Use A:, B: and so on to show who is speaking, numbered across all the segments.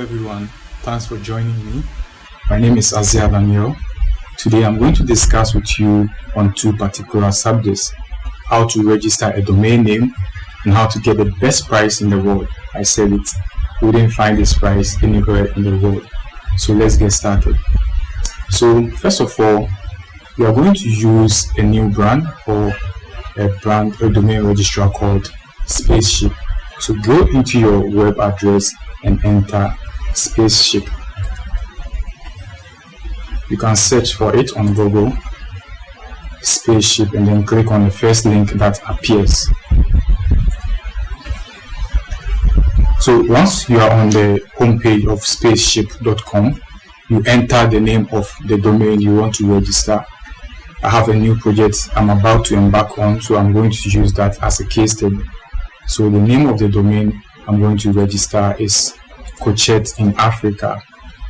A: Everyone, thanks for joining me. My name is Azia Daniel. Today I'm going to discuss with you on two particular subjects: how to register a domain name and how to get the best price in the world. I said it, you didn't find this price anywhere in the world. So let's get started. So first of all, we are going to use a new brand or a domain registrar called Spaceship. So go into your web address and enter Spaceship. You can search for it on Google, Spaceship, and then click on the first link that appears. So once you are on the homepage of spaceship.com, you enter the name of the domain you want to register. I have a new project I'm about to embark on, so I'm going to use that as a case study. So the name of the domain I'm going to register is Crochet in Africa.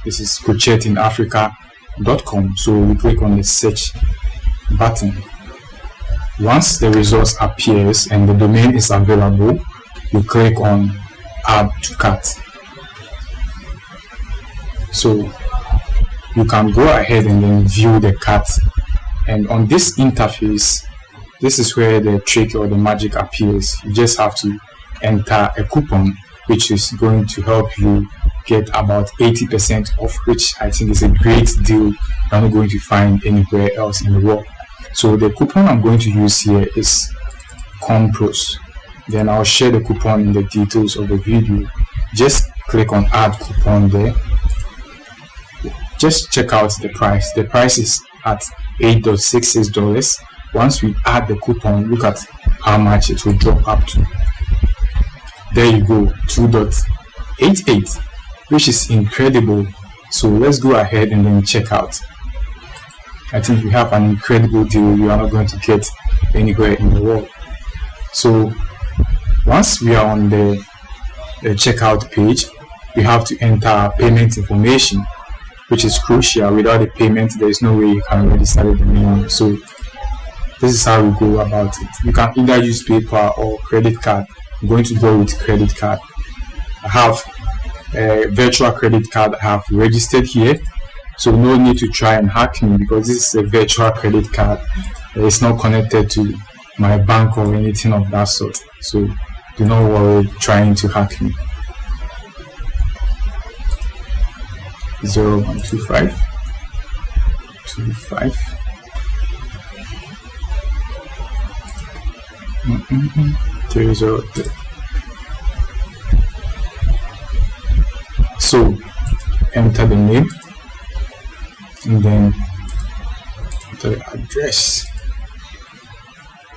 A: This is crochetinafrica.com. So we click on the search button. Once the results appears and the domain is available, you click on add to cart. So you can go ahead and then view the cart, and on this interface, this is where the trick or the magic appears. You just have to enter a coupon which is going to help you get about 80% off, which I think is a great deal you're not going to find anywhere else in the world. So the coupon I'm going to use here is COMPROS. Then I'll share the coupon in the details of the video. Just click on add coupon there. Just check out the price. The price is at $8.66. Once we add the coupon, look at how much it will drop up to. There you go, $2.88, which is incredible. So let's go ahead and then check out. I think we have an incredible deal you are not going to get anywhere in the world. So once we are on the checkout page, we have to enter our payment information, which is crucial. Without the payment, there is no way you can register the domain. So this is how we go about it. You can either use PayPal or credit card. I'm going to go with credit card. I have a virtual credit card I have registered here, so no need to try and hack me because this is a virtual credit card. It's not connected to my bank or anything of that sort. So do not worry trying to hack me. 0125 25 303. So enter the name and then enter the address.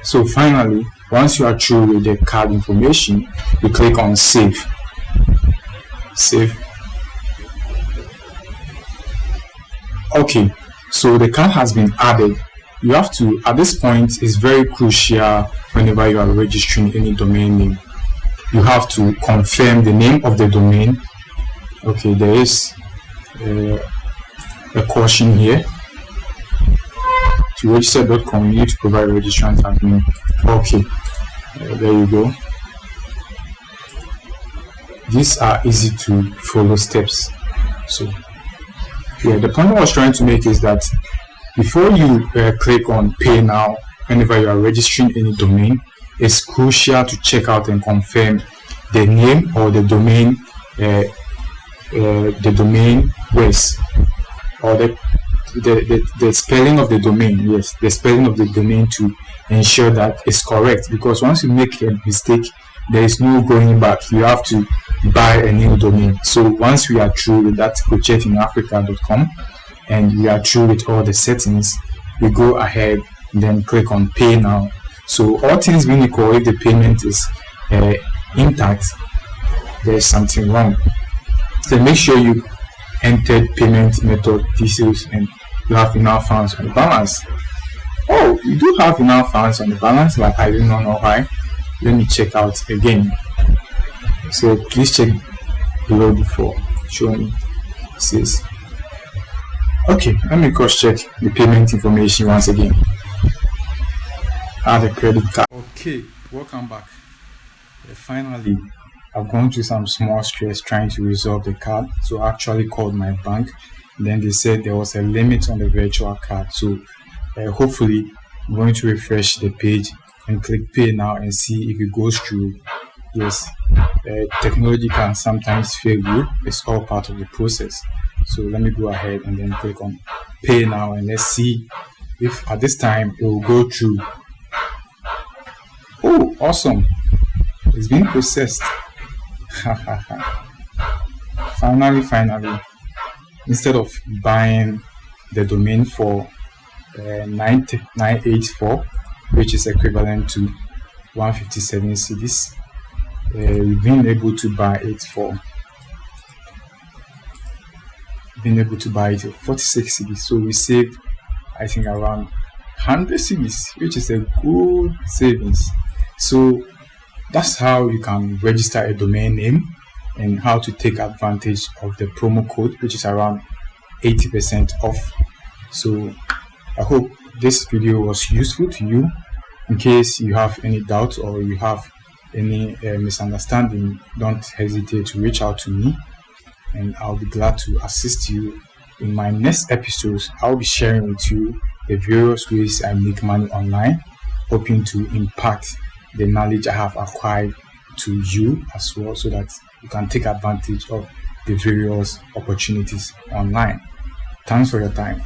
A: So finally, once you are through with the card information, you click on save. Okay, so the card has been added. You have to, at this point, it's very crucial whenever you are registering any domain name. You have to confirm the name of the domain. Okay, there is a caution here. To register.com, you need to provide registrant admin. Okay, there you go. These are easy to follow steps. So yeah, the point I was trying to make is that before you click on pay now, whenever you are registering any domain, it's crucial to check out and confirm the name or the domain words, or the spelling of the domain. Yes, the spelling of the domain, to ensure that it's correct, because once you make a mistake, there is no going back. You have to buy a new domain. So once we are through with that crochetinafrica.com and we are through with all the settings, we go ahead and then click on pay now. So all things being equal, if the payment is intact, there's something wrong. So make sure you entered payment method details and you have enough funds on the balance. Oh, you do have enough funds on the balance, but I do not know why. Let me check out again. So please check below before showing me. It says, okay, let me cross check the payment information once again. Add a credit card. Okay, welcome back. Finally, I've gone through some small stress trying to resolve the card, so I actually called my bank. Then they said there was a limit on the virtual card, so hopefully I'm going to refresh the page and click pay now and see if it goes through. Yes, technology can sometimes fail you. It's all part of the process. So let me go ahead and then click on pay now, and let's see if at this time it will go through. Oh, awesome, it's being processed. Finally, instead of buying the domain for 984, which is equivalent to 157 cedis, we've been able to buy it for 46 cedis. So we saved, I think, around 100 cedis, which is a good savings. So that's how you can register a domain name and how to take advantage of the promo code, which is around 80% off. So I hope this video was useful to you. In case you have any doubt or you have any misunderstanding, don't hesitate to reach out to me, and I'll be glad to assist you. In my next episodes, I'll be sharing with you the various ways I make money online, hoping to impact the knowledge I have acquired to you as well, so that you can take advantage of the various opportunities online. Thanks for your time.